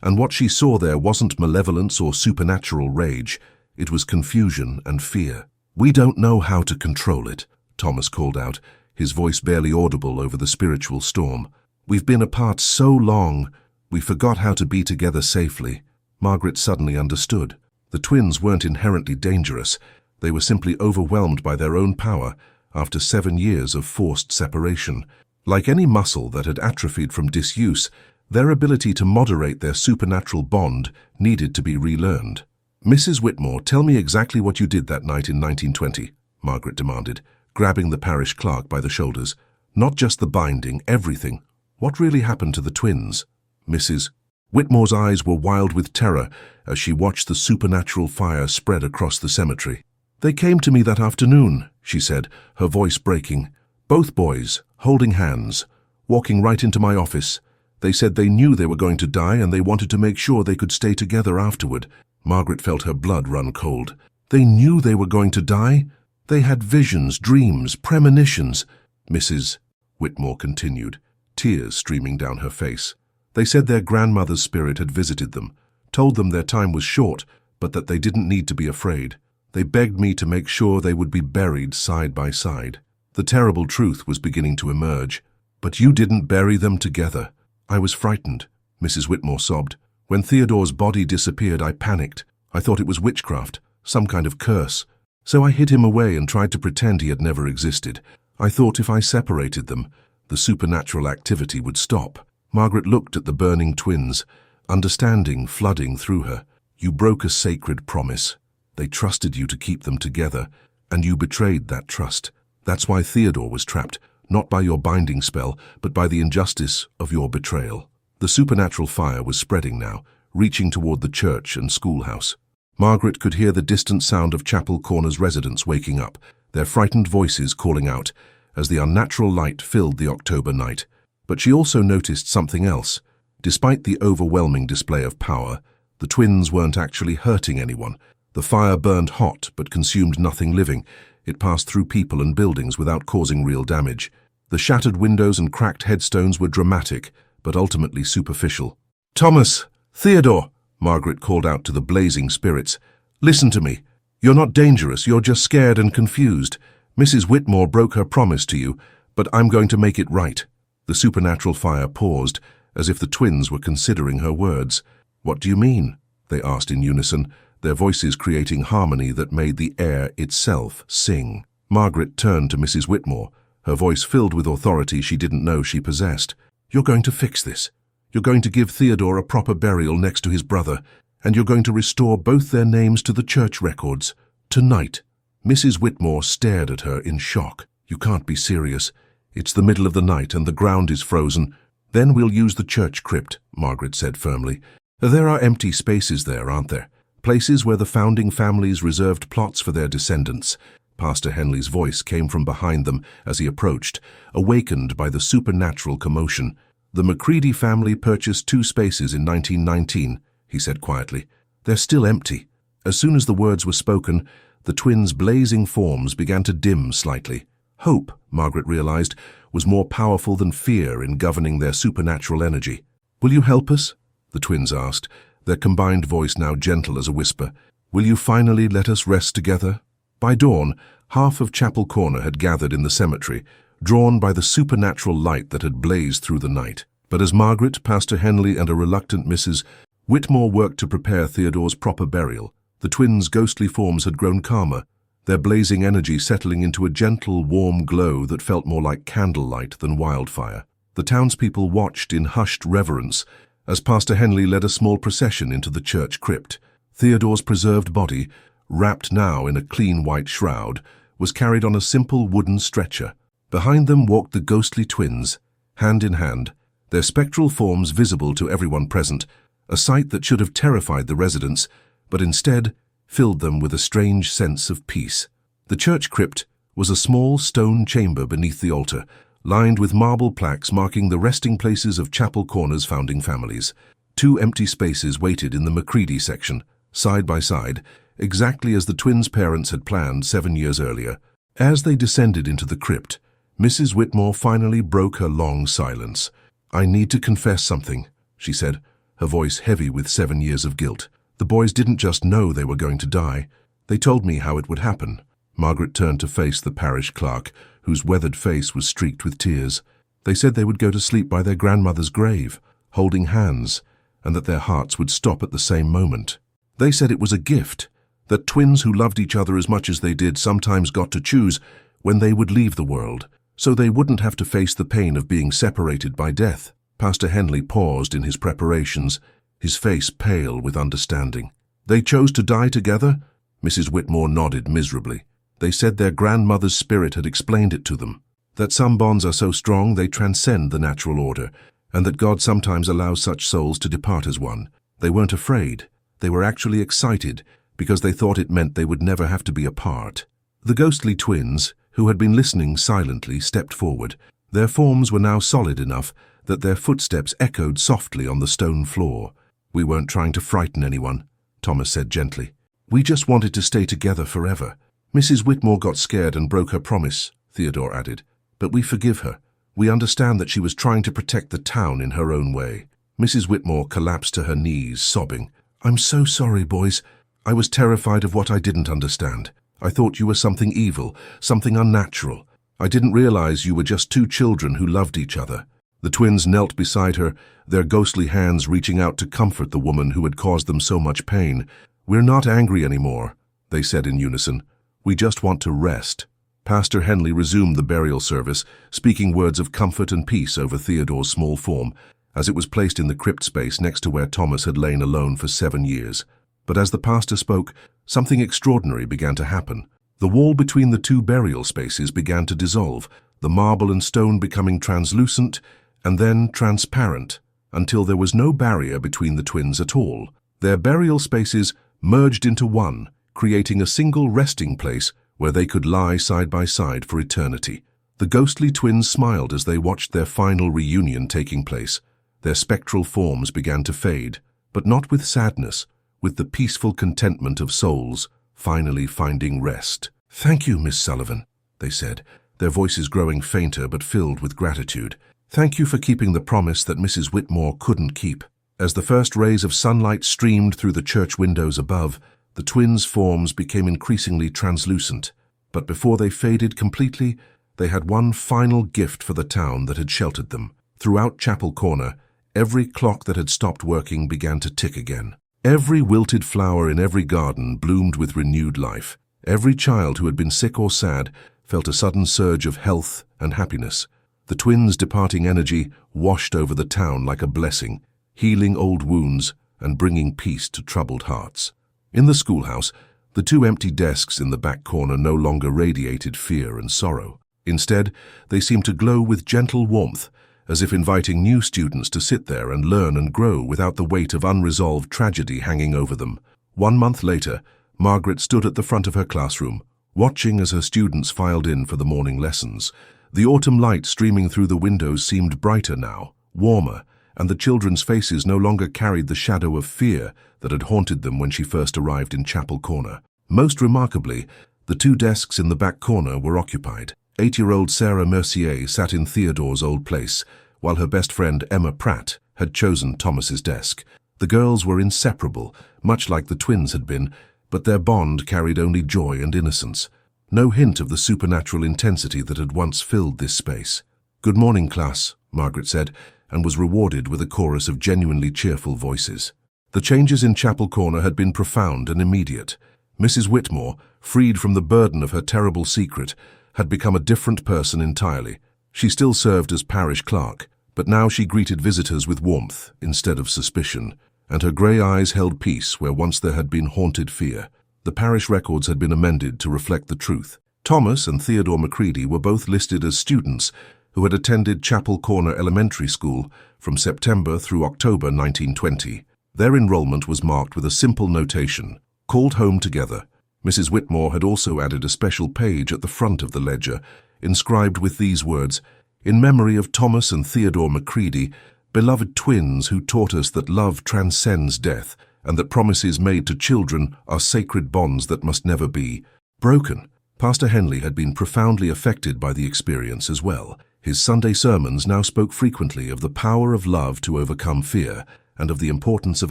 and what she saw there wasn't malevolence or supernatural rage. It was confusion and fear. "We don't know how to control it," Thomas called out, his voice barely audible over the spiritual storm. "We've been apart so long, we forgot how to be together safely." Margaret suddenly understood. The twins weren't inherently dangerous. They were simply overwhelmed by their own power after 7 years of forced separation. Like any muscle that had atrophied from disuse, their ability to moderate their supernatural bond needed to be relearned. "Mrs. Whitmore, tell me exactly what you did that night in 1920, Margaret demanded, grabbing the parish clerk by the shoulders. "Not just the binding, everything. What really happened to the twins?" Mrs. Whitmore's eyes were wild with terror as she watched the supernatural fire spread across the cemetery. "They came to me that afternoon," she said, her voice breaking. "Both boys, holding hands, walking right into my office. They said they knew they were going to die and they wanted to make sure they could stay together afterward." Margaret felt her blood run cold. They knew they were going to die? They had visions, dreams, premonitions. Mrs. Whitmore continued, tears streaming down her face. "They said their grandmother's spirit had visited them, told them their time was short, but that they didn't need to be afraid. They begged me to make sure they would be buried side by side." The terrible truth was beginning to emerge. "But you didn't bury them together." "I was frightened," Mrs. Whitmore sobbed. "When Theodore's body disappeared, I panicked. I thought it was witchcraft, some kind of curse. So I hid him away and tried to pretend he had never existed. I thought if I separated them, the supernatural activity would stop." Margaret looked at the burning twins, understanding flooding through her. "You broke a sacred promise. They trusted you to keep them together, and you betrayed that trust. That's why Theodore was trapped, not by your binding spell, but by the injustice of your betrayal." The supernatural fire was spreading now, reaching toward the church and schoolhouse. Margaret could hear the distant sound of Chapel Corner's residents waking up, their frightened voices calling out, as the unnatural light filled the October night. But she also noticed something else. Despite the overwhelming display of power, the twins weren't actually hurting anyone. The fire burned hot but consumed nothing living. It passed through people and buildings without causing real damage. The shattered windows and cracked headstones were dramatic, but ultimately superficial. "Thomas! Theodore!" Margaret called out to the blazing spirits. "Listen to me. You're not dangerous, you're just scared and confused. Mrs. Whitmore broke her promise to you, but I'm going to make it right." The supernatural fire paused, as if the twins were considering her words. "What do you mean?" they asked in unison, their voices creating harmony that made the air itself sing. Margaret turned to Mrs. Whitmore, her voice filled with authority she didn't know she possessed. "You're going to fix this. You're going to give Theodore a proper burial next to his brother, and you're going to restore both their names to the church records. Tonight." Mrs. Whitmore stared at her in shock. "You can't be serious. It's the middle of the night and the ground is frozen." "Then we'll use the church crypt," Margaret said firmly. "There are empty spaces there, aren't there? Places where the founding families reserved plots for their descendants." Pastor Henley's voice came from behind them as he approached, awakened by the supernatural commotion. "The Macready family purchased 2 spaces in 1919, he said quietly. "They're still empty." As soon as the words were spoken, the twins' blazing forms began to dim slightly. Hope, Margaret realized, was more powerful than fear in governing their supernatural energy. "Will you help us?" the twins asked, their combined voice now gentle as a whisper. "Will you finally let us rest together?" By dawn, half of Chapel Corner had gathered in the cemetery, drawn by the supernatural light that had blazed through the night. But as Margaret, Pastor Henley, and a reluctant Mrs. Whitmore worked to prepare Theodore's proper burial, the twins' ghostly forms had grown calmer, their blazing energy settling into a gentle, warm glow that felt more like candlelight than wildfire. The townspeople watched in hushed reverence as Pastor Henley led a small procession into the church crypt. Theodore's preserved body, wrapped now in a clean white shroud, was carried on a simple wooden stretcher. Behind them walked the ghostly twins, hand in hand, their spectral forms visible to everyone present, a sight that should have terrified the residents, but instead filled them with a strange sense of peace. The church crypt was a small stone chamber beneath the altar, lined with marble plaques marking the resting places of Chapel Corner's founding families. 2 empty spaces waited in the Macready section, side by side, exactly as the twins' parents had planned 7 years earlier. As they descended into the crypt, Mrs. Whitmore finally broke her long silence. "I need to confess something," she said, her voice heavy with 7 years of guilt. "The boys didn't just know they were going to die. They told me how it would happen." Margaret turned to face the parish clerk, whose weathered face was streaked with tears. "They said they would go to sleep by their grandmother's grave, holding hands, and that their hearts would stop at the same moment. They said it was a gift, that twins who loved each other as much as they did sometimes got to choose when they would leave the world, so they wouldn't have to face the pain of being separated by death." Pastor Henley paused in his preparations, his face pale with understanding. "They chose to die together?" Mrs. Whitmore nodded miserably. "They said their grandmother's spirit had explained it to them, that some bonds are so strong they transcend the natural order, and that God sometimes allows such souls to depart as one. They weren't afraid. They were actually excited, because they thought it meant they would never have to be apart." The ghostly twins, who had been listening silently, stepped forward. Their forms were now solid enough that their footsteps echoed softly on the stone floor. "We weren't trying to frighten anyone," Thomas said gently. "We just wanted to stay together forever." "Mrs. Whitmore got scared and broke her promise," Theodore added. "But we forgive her. We understand that she was trying to protect the town in her own way." Mrs. Whitmore collapsed to her knees, sobbing. "I'm so sorry, boys. I was terrified of what I didn't understand. I thought you were something evil, something unnatural. I didn't realize you were just 2 children who loved each other." The twins knelt beside her, their ghostly hands reaching out to comfort the woman who had caused them so much pain. "We're not angry anymore," they said in unison. "We just want to rest." Pastor Henley resumed the burial service, speaking words of comfort and peace over Theodore's small form, as it was placed in the crypt space next to where Thomas had lain alone for 7 years. But as the pastor spoke, something extraordinary began to happen. The wall between the 2 burial spaces began to dissolve, the marble and stone becoming translucent and then transparent, until there was no barrier between the twins at all. Their burial spaces merged into one, creating a single resting place where they could lie side by side for eternity. The ghostly twins smiled as they watched their final reunion taking place. Their spectral forms began to fade, but not with sadness, with the peaceful contentment of souls finally finding rest. "Thank you, Miss Sullivan," they said, their voices growing fainter but filled with gratitude. "Thank you for keeping the promise that Mrs. Whitmore couldn't keep." As the first rays of sunlight streamed through the church windows above, the twins' forms became increasingly translucent. But before they faded completely, they had one final gift for the town that had sheltered them. Throughout Chapel Corner, every clock that had stopped working began to tick again. Every wilted flower in every garden bloomed with renewed life. Every child who had been sick or sad felt a sudden surge of health and happiness. The twins' departing energy washed over the town like a blessing, healing old wounds and bringing peace to troubled hearts. In the schoolhouse, the 2 empty desks in the back corner no longer radiated fear and sorrow. Instead, they seemed to glow with gentle warmth, as if inviting new students to sit there and learn and grow without the weight of unresolved tragedy hanging over them. 1 month later, Margaret stood at the front of her classroom, watching as her students filed in for the morning lessons. The autumn light streaming through the windows seemed brighter now, warmer, and the children's faces no longer carried the shadow of fear that had haunted them when she first arrived in Chapel Corner. Most remarkably, the 2 desks in the back corner were occupied. 8-year-old Sarah Mercier sat in Theodore's old place, while her best friend Emma Pratt had chosen Thomas's desk. The girls were inseparable, much like the twins had been, but their bond carried only joy and innocence. No hint of the supernatural intensity that had once filled this space. "Good morning, class," Margaret said, and was rewarded with a chorus of genuinely cheerful voices. The changes in Chapel Corner had been profound and immediate. Mrs. Whitmore, freed from the burden of her terrible secret, had become a different person entirely. She still served as parish clerk, But now she greeted visitors with warmth instead of suspicion, and her grey eyes held peace where once there had been haunted fear. The parish records had been amended to reflect the truth. Thomas and Theodore Macready were both listed as students who had attended Chapel Corner Elementary School from September through October 1920. Their enrollment was marked with a simple notation, "Called home together." Mrs. Whitmore had also added a special page at the front of the ledger, inscribed with these words, "In memory of Thomas and Theodore Macready, beloved twins who taught us that love transcends death and that promises made to children are sacred bonds that must never be broken." Pastor Henley had been profoundly affected by the experience as well. His Sunday sermons now spoke frequently of the power of love to overcome fear and of the importance of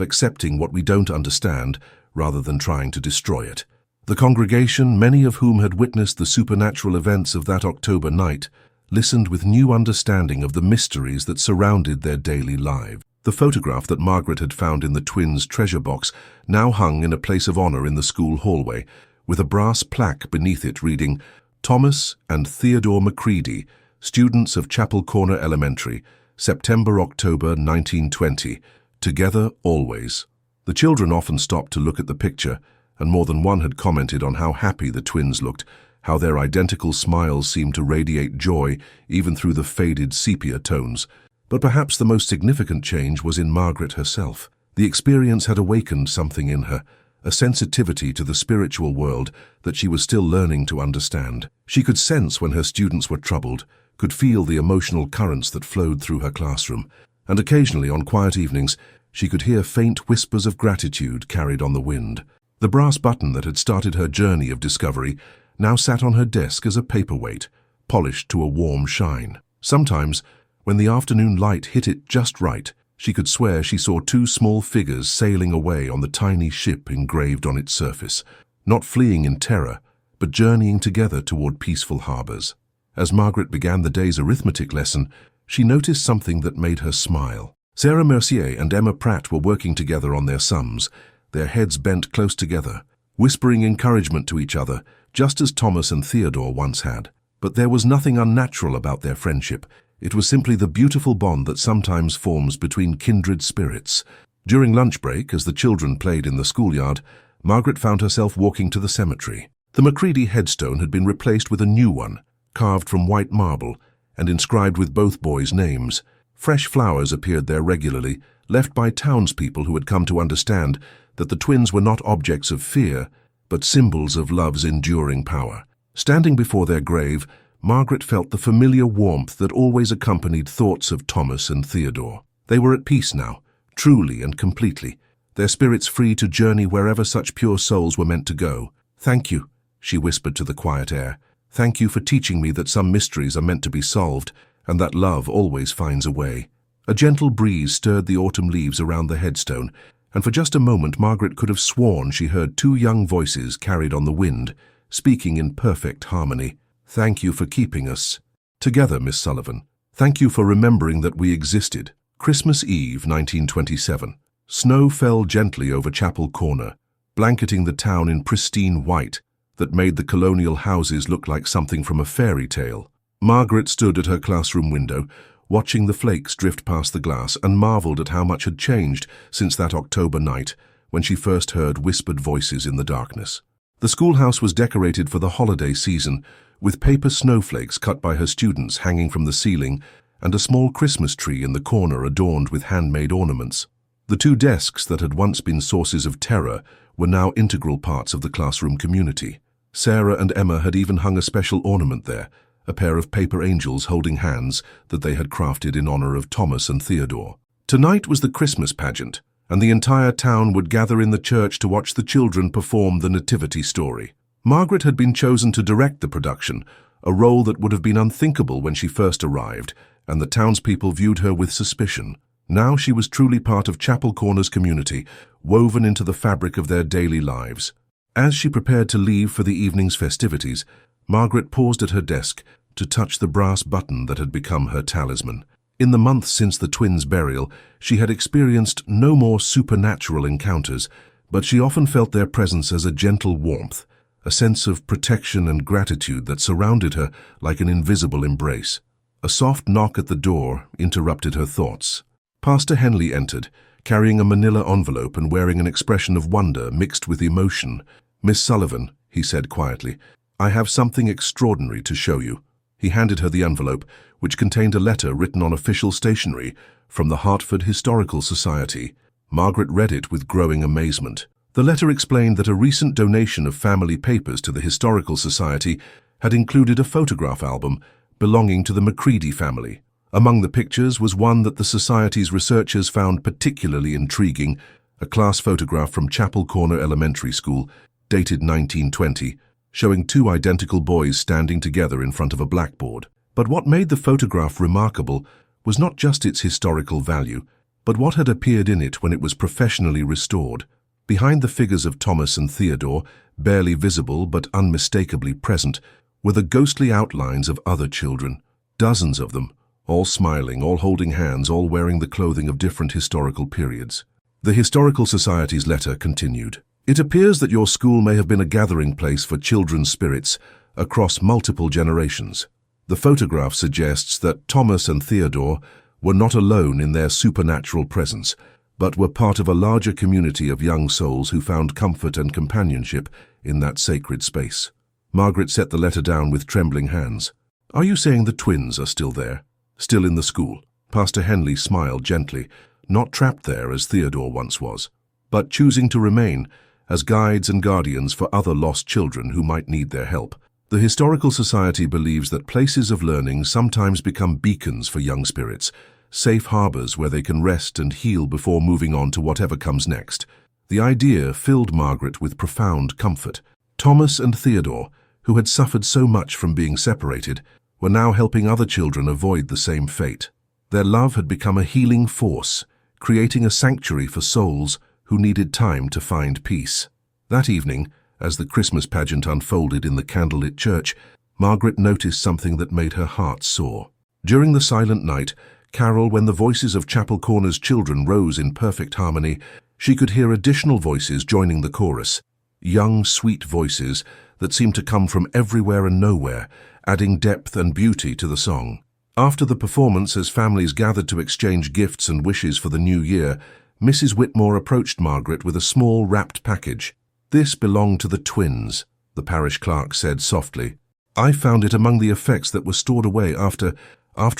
accepting what we don't understand rather than trying to destroy it. The congregation, many of whom had witnessed the supernatural events of that October night, listened with new understanding of the mysteries that surrounded their daily lives. The photograph that Margaret had found in the twins' treasure box now hung in a place of honor in the school hallway, with a brass plaque beneath it reading, "Thomas and Theodore Macready, students of Chapel Corner Elementary, September-October 1920, together always." The children often stopped to look at the picture, and more than one had commented on how happy the twins looked, how their identical smiles seemed to radiate joy even through the faded sepia tones. But perhaps the most significant change was in Margaret herself. The experience had awakened something in her, a sensitivity to the spiritual world that she was still learning to understand. She could sense when her students were troubled, could feel the emotional currents that flowed through her classroom, and occasionally on quiet evenings she could hear faint whispers of gratitude carried on the wind. The brass button that had started her journey of discovery now sat on her desk as a paperweight, polished to a warm shine. Sometimes, when the afternoon light hit it just right, she could swear she saw two small figures sailing away on the tiny ship engraved on its surface, not fleeing in terror, but journeying together toward peaceful harbors. As Margaret began the day's arithmetic lesson, she noticed something that made her smile. Sarah Mercier and Emma Pratt were working together on their sums, their heads bent close together, whispering encouragement to each other, just as Thomas and Theodore once had. But there was nothing unnatural about their friendship. It was simply the beautiful bond that sometimes forms between kindred spirits. During lunch break, as the children played in the schoolyard, Margaret found herself walking to the cemetery. The Macready headstone had been replaced with a new one, carved from white marble and inscribed with both boys' names. Fresh flowers appeared there regularly, left by townspeople who had come to understand that the twins were not objects of fear, but symbols of love's enduring power. Standing before their grave, Margaret felt the familiar warmth that always accompanied thoughts of Thomas and Theodore. They were at peace now, truly and completely, their spirits free to journey wherever such pure souls were meant to go. "Thank you," she whispered to the quiet air. "Thank you for teaching me that some mysteries are meant to be solved, and that love always finds a way." A gentle breeze stirred the autumn leaves around the headstone, and for just a moment Margaret could have sworn she heard two young voices carried on the wind, speaking in perfect harmony. "Thank you for keeping us together, Miss Sullivan. Thank you for remembering that we existed." Christmas Eve, 1927. Snow fell gently over Chapel Corner, blanketing the town in pristine white that made the colonial houses look like something from a fairy tale. Margaret stood at her classroom window, watching the flakes drift past the glass, and marveled at how much had changed since that October night when she first heard whispered voices in the darkness. The schoolhouse was decorated for the holiday season, with paper snowflakes cut by her students hanging from the ceiling and a small Christmas tree in the corner adorned with handmade ornaments. The two desks that had once been sources of terror were now integral parts of the classroom community. Sarah and Emma had even hung a special ornament there, a pair of paper angels holding hands that they had crafted in honor of Thomas and Theodore. Tonight was the Christmas pageant, and the entire town would gather in the church to watch the children perform the nativity story. Margaret had been chosen to direct the production, a role that would have been unthinkable when she first arrived, and the townspeople viewed her with suspicion. Now she was truly part of Chapel Corner's community, woven into the fabric of their daily lives. As she prepared to leave for the evening's festivities, Margaret paused at her desk to touch the brass button that had become her talisman. In the months since the twins' burial, she had experienced no more supernatural encounters, but she often felt their presence as a gentle warmth, a sense of protection and gratitude that surrounded her like an invisible embrace. A soft knock at the door interrupted her thoughts. Pastor Henley entered, carrying a manila envelope and wearing an expression of wonder mixed with emotion. "Miss Sullivan," he said quietly, "I have something extraordinary to show you." He handed her the envelope, which contained a letter written on official stationery from the Hartford Historical Society. Margaret read it with growing amazement. The letter explained that a recent donation of family papers to the Historical Society had included a photograph album belonging to the Macready family. Among the pictures was one that the Society's researchers found particularly intriguing, a class photograph from Chapel Corner Elementary School, dated 1920, showing two identical boys standing together in front of a blackboard. But what made the photograph remarkable was not just its historical value, but what had appeared in it when it was professionally restored. Behind the figures of Thomas and Theodore, barely visible but unmistakably present, were the ghostly outlines of other children, dozens of them, all smiling, all holding hands, all wearing the clothing of different historical periods. The Historical Society's letter continued. "It appears that your school may have been a gathering place for children's spirits across multiple generations. The photograph suggests that Thomas and Theodore were not alone in their supernatural presence, but were part of a larger community of young souls who found comfort and companionship in that sacred space." Margaret set the letter down with trembling hands. "Are you saying the twins are still there? Still in the school?" Pastor Henley smiled gently, not trapped there as Theodore once was, but choosing to remain as guides and guardians for other lost children who might need their help. The Historical Society believes that places of learning sometimes become beacons for young spirits, safe harbors where they can rest and heal before moving on to whatever comes next. The idea filled Margaret with profound comfort. Thomas and Theodore, who had suffered so much from being separated, were now helping other children avoid the same fate. Their love had become a healing force, creating a sanctuary for souls who needed time to find peace. That evening, as the Christmas pageant unfolded in the candlelit church, Margaret noticed something that made her heart soar. During the silent night carol, when the voices of Chapel Corner's children rose in perfect harmony, she could hear additional voices joining the chorus. Young, sweet voices that seemed to come from everywhere and nowhere, adding depth and beauty to the song. After the performance, as families gathered to exchange gifts and wishes for the new year, Mrs. Whitmore approached Margaret with a small wrapped package. "This belonged to the twins," the parish clerk said softly. "I found it among the effects that were stored away after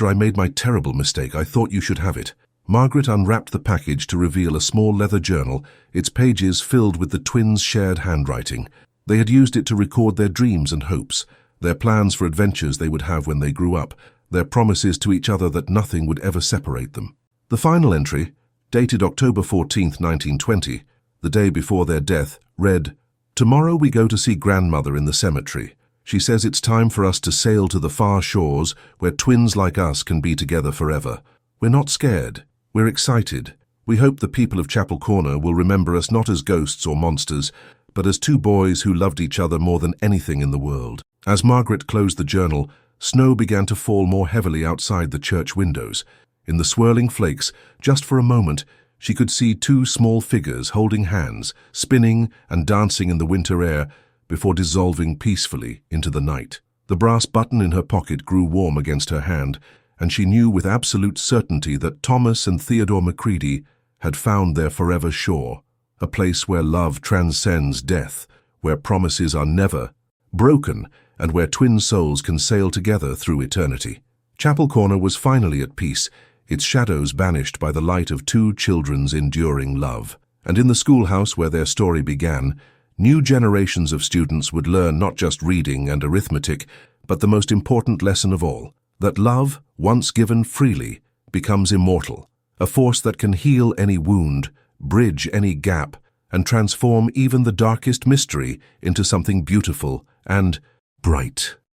I made my terrible mistake. I thought you should have it." Margaret unwrapped the package to reveal a small leather journal, its pages filled with the twins' shared handwriting. They had used it to record their dreams and hopes, their plans for adventures they would have when they grew up, their promises to each other that nothing would ever separate them. The final entry, dated October 14, 1920, the day before their death, read, "Tomorrow we go to see grandmother in the cemetery. She says it's time for us to sail to the far shores where twins like us can be together forever. We're not scared. We're excited. We hope the people of Chapel Corner will remember us not as ghosts or monsters, but as two boys who loved each other more than anything in the world." As Margaret closed the journal, snow began to fall more heavily outside the church windows. In the swirling flakes, just for a moment, she could see two small figures holding hands, spinning and dancing in the winter air before dissolving peacefully into the night. The brass button in her pocket grew warm against her hand, and she knew with absolute certainty that Thomas and Theodore Macready had found their forever shore, a place where love transcends death, where promises are never broken, and where twin souls can sail together through eternity. Chapel Corner was finally at peace, its shadows banished by the light of two children's enduring love. And in the schoolhouse where their story began, new generations of students would learn not just reading and arithmetic, but the most important lesson of all, that love, once given freely, becomes immortal, a force that can heal any wound, bridge any gap, and transform even the darkest mystery into something beautiful and bright.